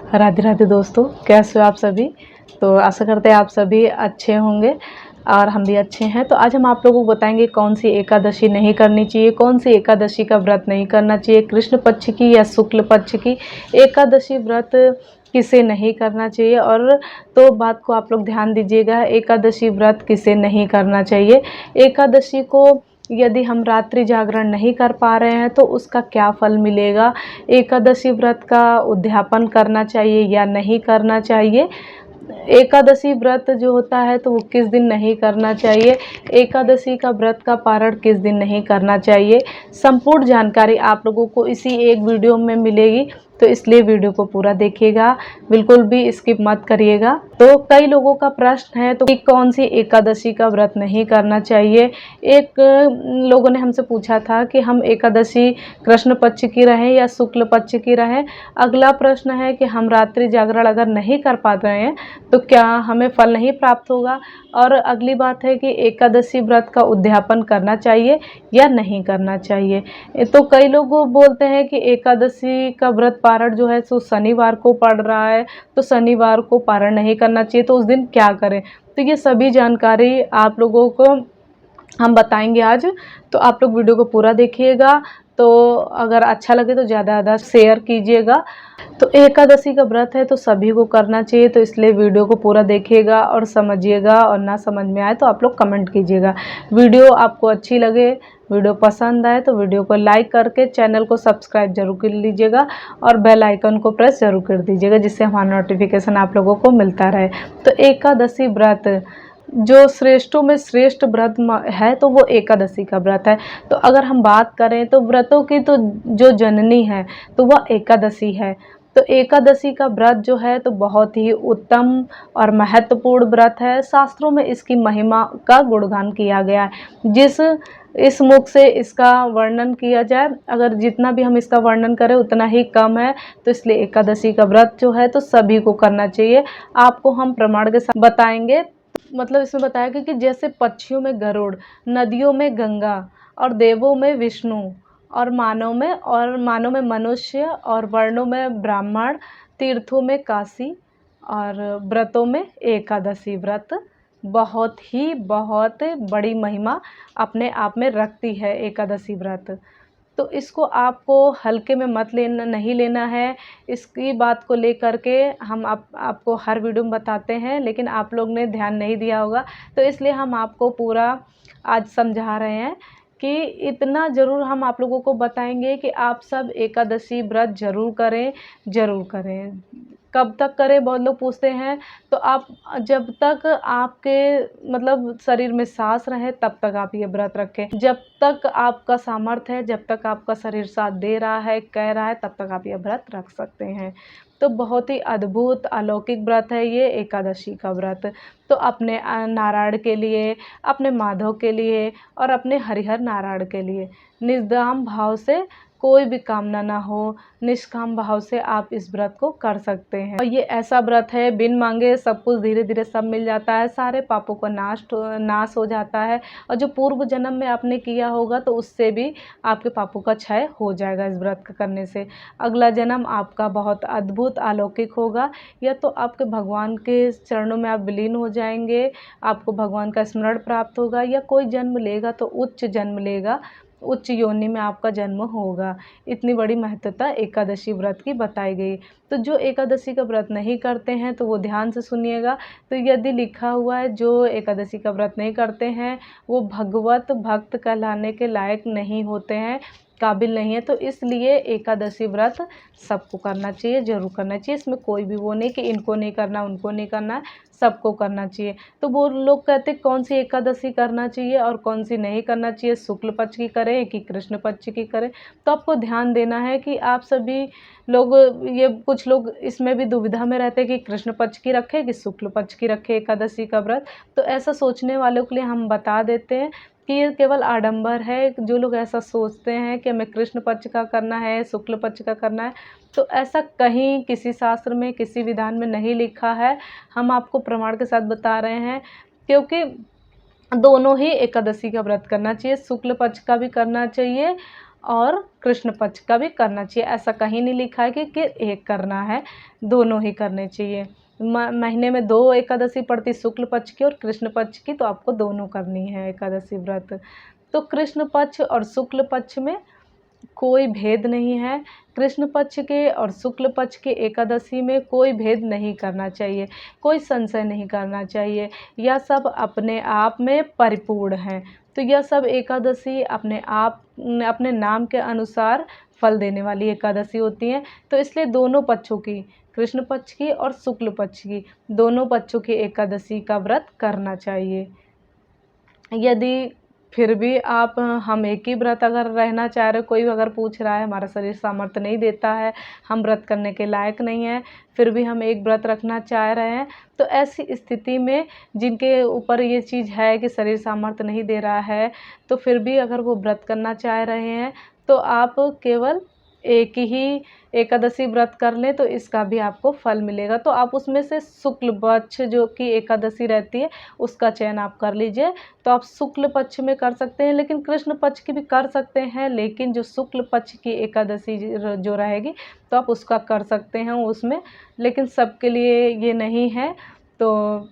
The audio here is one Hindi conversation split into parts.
राधे राधे दोस्तों, कैसे हो आप सभी। तो आशा करते हैं आप सभी अच्छे होंगे और हम भी अच्छे हैं। तो आज हम आप लोगों को बताएंगे कौन सी एकादशी नहीं करनी चाहिए, कौन सी एकादशी का व्रत नहीं करना चाहिए, कृष्ण पक्ष की या शुक्ल पक्ष की एकादशी व्रत किसे नहीं करना चाहिए। और तो बात को आप लोग ध्यान दीजिएगा, एकादशी व्रत किसे नहीं करना चाहिए। एकादशी को यदि हम रात्रि जागरण नहीं कर पा रहे हैं तो उसका क्या फल मिलेगा, एकादशी व्रत का उद्यापन करना चाहिए या नहीं करना चाहिए, एकादशी व्रत जो होता है तो वो किस दिन नहीं करना चाहिए, एकादशी का व्रत का पारण किस दिन नहीं करना चाहिए, संपूर्ण जानकारी आप लोगों को इसी एक वीडियो में मिलेगी। तो इसलिए वीडियो को पूरा देखिएगा, बिल्कुल भी स्किप मत करिएगा। तो कई लोगों का प्रश्न है तो कि कौन सी एकादशी का व्रत नहीं करना चाहिए। एक लोगों ने हमसे पूछा था कि हम एकादशी कृष्ण पक्ष की रहें या शुक्ल पक्ष की रहें। अगला प्रश्न है कि हम रात्रि जागरण अगर नहीं कर पा रहे हैं तो क्या हमें फल नहीं प्राप्त होगा। और अगली बात है कि एकादशी व्रत का उद्यापन करना चाहिए या नहीं करना चाहिए। तो कई लोग बोलते हैं कि एकादशी का व्रत पारण जो है सो शनिवार को पड़ रहा है तो शनिवार को पारण नहीं करना चाहिए, तो उस दिन क्या करें। तो ये सभी जानकारी आप लोगों को हम बताएंगे आज। तो आप लोग वीडियो को पूरा देखिएगा। तो अगर अच्छा लगे तो ज़्यादा ज़्यादा शेयर कीजिएगा। तो एकादशी का व्रत है तो सभी को करना चाहिए, तो इसलिए वीडियो को पूरा देखिएगा और समझिएगा, और ना समझ में आए तो आप लोग कमेंट कीजिएगा। वीडियो आपको अच्छी लगे, वीडियो पसंद आए तो वीडियो को लाइक करके चैनल को सब्सक्राइब जरूर कर लीजिएगा और बेल आइकन को प्रेस जरूर कर दीजिएगा, जिससे हमारा नोटिफिकेशन आप लोगों को मिलता रहे। तो एकादशी व्रत जो श्रेष्ठों में श्रेष्ठ व्रत है तो वो एकादशी का व्रत है। तो अगर हम बात करें तो व्रतों की तो जो जननी है तो वह एकादशी है। तो एकादशी का व्रत जो है तो बहुत ही उत्तम और महत्वपूर्ण व्रत है। शास्त्रों में इसकी महिमा का गुणगान किया गया है। इस मुख से इसका वर्णन किया जाए, अगर जितना भी हम इसका वर्णन करें उतना ही कम है। तो इसलिए एकादशी का व्रत जो है तो सभी को करना चाहिए। आपको हम प्रमाण के साथ बताएंगे। मतलब इसमें बताया गया कि जैसे पक्षियों में गरुड़, नदियों में गंगा और देवों में विष्णु और मानव में मनुष्य और वर्णों में ब्राह्मण, तीर्थों में काशी और व्रतों में एकादशी व्रत बहुत बड़ी महिमा अपने आप में रखती है एकादशी व्रत। तो इसको आपको हल्के में मत लेना, नहीं लेना है। इसकी बात को लेकर के हम आपको हर वीडियो में बताते हैं, लेकिन आप लोग ने ध्यान नहीं दिया होगा, तो इसलिए हम आपको पूरा आज समझा रहे हैं कि इतना ज़रूर हम आप लोगों को बताएंगे कि आप सब एकादशी व्रत ज़रूर करें, ज़रूर करें। कब तक करें, बहुत लोग पूछते हैं। तो आप जब तक आपके मतलब शरीर में सांस रहे तब तक आप ये व्रत रखें। जब तक आपका सामर्थ्य है, जब तक आपका शरीर साथ दे रहा है, कह रहा है, तब तक आप ये व्रत रख सकते हैं। तो बहुत ही अद्भुत अलौकिक व्रत है ये एकादशी का व्रत। तो अपने नारायण के लिए, अपने माधव के लिए और अपने हरिहर नारायण के लिए निर्दाम भाव से, कोई भी कामना ना हो, निष्काम भाव से आप इस व्रत को कर सकते हैं। और ये ऐसा व्रत है बिन मांगे सब कुछ धीरे धीरे सब मिल जाता है, सारे पापों का नाश हो जाता है। और जो पूर्व जन्म में आपने किया होगा तो उससे भी आपके पापों का क्षय हो जाएगा इस व्रत करने से। अगला जन्म आपका बहुत अद्भुत अलौकिक होगा, या तो आपके भगवान के चरणों में आप विलीन हो जाएंगे, आपको भगवान का स्मरण प्राप्त होगा, या कोई जन्म लेगा तो उच्च जन्म लेगा, उच्च योनि में आपका जन्म होगा। इतनी बड़ी महत्वता एकादशी व्रत की बताई गई। तो जो एकादशी का व्रत नहीं करते हैं तो वो ध्यान से सुनिएगा। तो यदि लिखा हुआ है जो एकादशी का व्रत नहीं करते हैं वो भगवत भक्त कहलाने के लायक नहीं होते हैं, काबिल नहीं है। तो इसलिए एकादशी व्रत सबको करना चाहिए, जरूर करना चाहिए। इसमें कोई भी वो नहीं कि इनको नहीं करना, उनको नहीं करना, सबको करना चाहिए। तो वो लोग कहते कौन सी एकादशी करना चाहिए और कौन सी नहीं करना चाहिए, शुक्ल पक्ष की करें कि कृष्ण पक्ष की करें। तो आपको ध्यान देना है कि आप सभी लोग, ये कुछ लोग इसमें भी दुविधा में रहते हैं कि कृष्ण पक्ष की रखे कि शुक्ल पक्ष की रखे एकादशी का व्रत। तो ऐसा सोचने वालों के लिए हम बता देते हैं कि ये केवल आडंबर है। जो लोग ऐसा सोचते हैं कि हमें कृष्ण पक्ष का करना है, शुक्ल पक्ष का करना है, तो ऐसा कहीं किसी शास्त्र में, किसी विधान में नहीं लिखा है। हम आपको प्रमाण के साथ बता रहे हैं, क्योंकि दोनों ही एकादशी का व्रत करना चाहिए, शुक्ल पक्ष का भी करना चाहिए और कृष्ण पक्ष का भी करना चाहिए। ऐसा कहीं नहीं लिखा है कि एक करना है, दोनों ही करने चाहिए। महीने में 2 एकादशी पड़ती, शुक्ल पक्ष की और कृष्ण पक्ष की, तो आपको दोनों करनी है एकादशी व्रत। तो कृष्ण पक्ष और शुक्ल पक्ष में कोई भेद नहीं है। कृष्ण पक्ष के और शुक्ल पक्ष के एकादशी में कोई भेद नहीं करना चाहिए, कोई संशय नहीं करना चाहिए। यह सब अपने आप में परिपूर्ण हैं। तो यह सब एकादशी अपने आप अपने नाम के अनुसार फल देने वाली एकादशी होती हैं। तो इसलिए दोनों पक्षों की, कृष्ण पक्ष की और शुक्ल पक्ष की, दोनों पक्षों की एकादशी का व्रत करना चाहिए। यदि फिर भी आप हम एक ही व्रत अगर रहना चाह रहे, कोई अगर पूछ रहा है हमारा शरीर सामर्थ्य नहीं देता है, हम व्रत करने के लायक नहीं हैं, फिर भी हम एक व्रत रखना चाह रहे हैं, तो ऐसी स्थिति में जिनके ऊपर ये चीज़ है कि शरीर सामर्थ्य नहीं दे रहा है, तो फिर भी अगर वो व्रत करना चाह रहे हैं, तो आप केवल एक ही एकादशी व्रत कर लें, तो इसका भी आपको फल मिलेगा। तो आप उसमें से शुक्ल पक्ष जो कि एकादशी रहती है, उसका चयन आप कर लीजिए। तो आप शुक्ल पक्ष में कर सकते हैं, लेकिन कृष्ण पक्ष की भी कर सकते हैं, लेकिन जो शुक्ल पक्ष की एकादशी जो रहेगी, तो आप उसका कर सकते हैं उसमें, लेकिन सबके लिए ये नहीं है। तो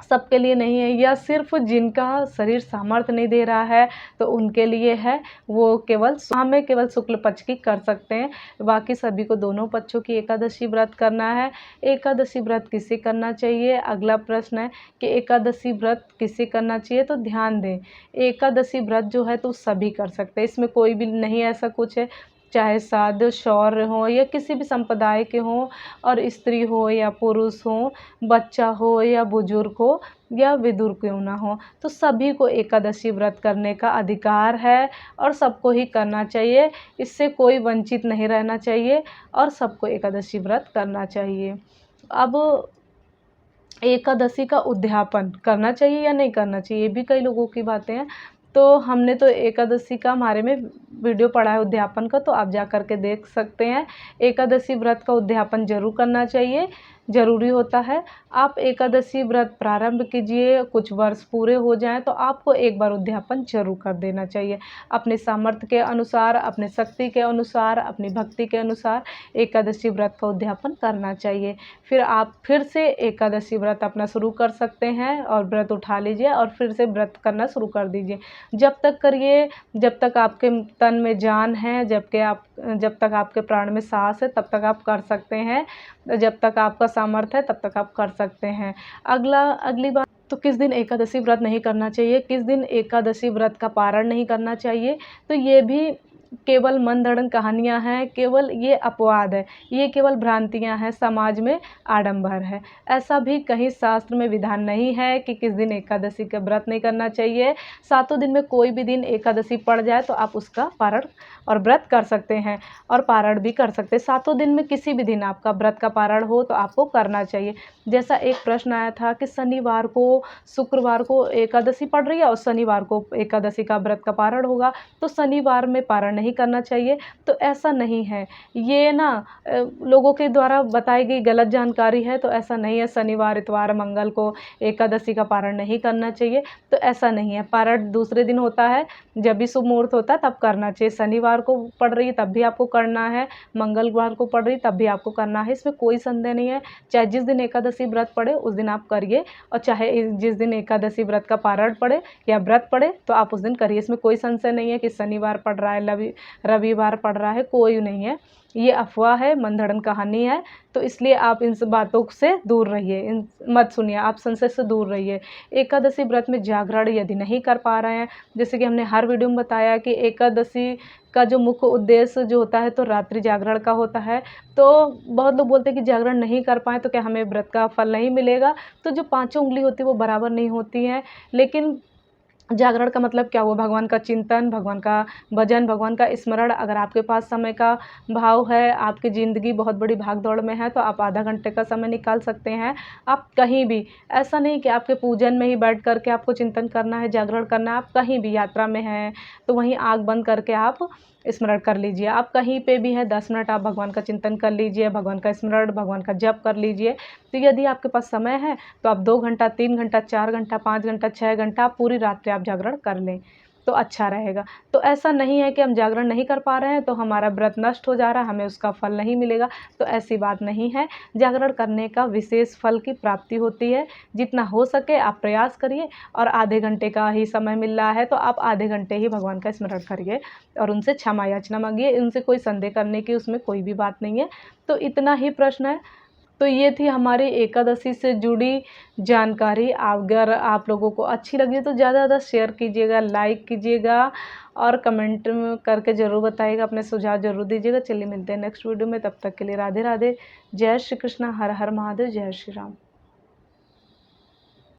सबके लिए नहीं है, या सिर्फ जिनका शरीर सामर्थ्य नहीं दे रहा है तो उनके लिए है। वो केवल हमें केवल शुक्ल पक्ष की कर सकते हैं, बाकी सभी को दोनों पक्षों की एकादशी व्रत करना है। एकादशी व्रत किसे करना चाहिए, अगला प्रश्न है कि एकादशी व्रत किसे करना चाहिए। तो ध्यान दें, एकादशी व्रत जो है तो सभी कर सकते हैं, इसमें कोई भी नहीं ऐसा कुछ है, चाहे साधु शौर्य हो या किसी भी संप्रदाय के हों, और स्त्री हो या पुरुष हो, बच्चा हो या बुजुर्ग हो या विदुर क्यों ना हो, तो सभी को एकादशी व्रत करने का अधिकार है और सबको ही करना चाहिए। इससे कोई वंचित नहीं रहना चाहिए और सबको एकादशी व्रत करना चाहिए। अब एकादशी का उद्यापन करना चाहिए या नहीं करना चाहिए, ये भी कई लोगों की बातें हैं। तो हमने तो एकादशी का हमारे में वीडियो पड़ा है उद्यापन का, तो आप जा कर के देख सकते हैं। एकादशी व्रत का उद्यापन ज़रूर करना चाहिए, ज़रूरी होता है। आप एकादशी व्रत प्रारंभ कीजिए, कुछ वर्ष पूरे हो जाएं तो आपको एक बार उद्यापन जरूर कर देना चाहिए। अपने सामर्थ्य के अनुसार, अपने शक्ति के अनुसार, अपनी भक्ति के अनुसार एकादशी व्रत का उद्यापन करना चाहिए। फिर आप फिर से एकादशी व्रत अपना शुरू कर सकते हैं और व्रत उठा लीजिए और फिर से व्रत करना शुरू कर दीजिए। जब तक करिए जब तक आपके तन में जान है, जब तक आपके प्राण में सांस है, तब तक आप कर सकते हैं। जब तक आपका सामर्थ्य है तब तक आप कर सकते हैं। अगली बात, तो किस दिन एकादशी व्रत नहीं करना चाहिए, किस दिन एकादशी व्रत का पारण नहीं करना चाहिए, तो ये भी केवल मनगढ़ंत कहानियाँ हैं, केवल ये अपवाद है, ये केवल भ्रांतियाँ हैं, समाज में आडंबर है। ऐसा भी कहीं शास्त्र में विधान नहीं है कि किस दिन एकादशी का व्रत नहीं करना चाहिए। 7 दिन में कोई भी दिन एकादशी पड़ जाए तो आप उसका पारण और व्रत कर सकते हैं और पारण भी कर सकते हैं। 7 दिन में किसी भी दिन आपका व्रत का पारण हो तो आपको करना चाहिए। जैसा एक प्रश्न आया था कि शनिवार को, शुक्रवार को एकादशी पड़ रही है और शनिवार को एकादशी का व्रत का पारण होगा, तो शनिवार में पारण नहीं करना चाहिए। तो ऐसा नहीं है, ये ना लोगों के द्वारा बताई गई गलत जानकारी है। तो ऐसा नहीं है शनिवार, इतवार, मंगल को एकादशी का पारण नहीं करना चाहिए, तो ऐसा नहीं है। पारण दूसरे दिन होता है, जब भी शुभ मुहूर्त होता है तब करना चाहिए। शनिवार को पड़ रही है तब भी आपको करना है, मंगलवार को पड़ रही तब भी आपको करना है, इसमें कोई संदेह नहीं है। चाहे जिस दिन एकादशी व्रत पड़े उस दिन आप करिए, और चाहे जिस दिन एकादशी व्रत का पारण पड़े या व्रत पड़े तो आप उस दिन करिए। इसमें कोई संशय नहीं है कि शनिवार पड़ रहा है, रविवार पड़ रहा है, कोई नहीं है। ये अफवाह है, मनगढ़ंत कहानी है। तो इसलिए आप इन सब बातों से दूर रहिए, इन मत सुनिए, आप संशय से दूर रहिए। एकादशी व्रत में जागरण यदि नहीं कर पा रहे हैं, जैसे कि हमने हर वीडियो में बताया कि एकादशी का जो मुख्य उद्देश्य जो होता है तो रात्रि जागरण का होता है। तो बहुत लोग बोलते हैं कि जागरण नहीं कर पाए तो क्या हमें व्रत का फल नहीं मिलेगा। तो जो पाँचों उंगली होती है वो बराबर नहीं होती हैं, लेकिन जागरण का मतलब क्या हुआ, भगवान का चिंतन, भगवान का भजन, भगवान का स्मरण। अगर आपके पास समय का भाव है, आपकी ज़िंदगी बहुत बड़ी भाग दौड़ में है, तो आप आधा घंटे का समय निकाल सकते हैं। आप कहीं भी, ऐसा नहीं कि आपके पूजन में ही बैठ करके आपको चिंतन करना है, जागरण करना है। आप कहीं भी यात्रा में हैं तो वहीं आँख बंद करके आप स्मरण कर लीजिए। आप कहीं पे भी हैं, 10 मिनट आप भगवान का चिंतन कर लीजिए, भगवान का स्मरण, भगवान का जप कर लीजिए। तो यदि आपके पास समय है तो आप 2 घंटा, 3 घंटा, 4 घंटा, 5 घंटा, 6 घंटा, पूरी रात्रि आप जागरण कर लें। तो अच्छा रहेगा। तो ऐसा नहीं है कि हम जागरण नहीं कर पा रहे हैं तो हमारा व्रत नष्ट हो जा रहा है, हमें उसका फल नहीं मिलेगा, तो ऐसी बात नहीं है। जागरण करने का विशेष फल की प्राप्ति होती है। जितना हो सके आप प्रयास करिए, और आधे घंटे का ही समय मिल रहा है तो आप आधे घंटे ही भगवान का स्मरण करिए और उनसे क्षमा याचना मांगिए। उनसे कोई संदेह करने की उसमें कोई भी बात नहीं है। तो इतना ही प्रश्न है। तो ये थी हमारी एकादशी से जुड़ी जानकारी। अगर आप लोगों को अच्छी लगी तो ज़्यादा से ज़्यादा शेयर कीजिएगा, लाइक कीजिएगा और कमेंट में करके ज़रूर बताइएगा, अपने सुझाव ज़रूर दीजिएगा। चलिए मिलते हैं नेक्स्ट वीडियो में, तब तक के लिए राधे राधे। जय श्री कृष्ण, हर हर महादेव, जय श्री राम।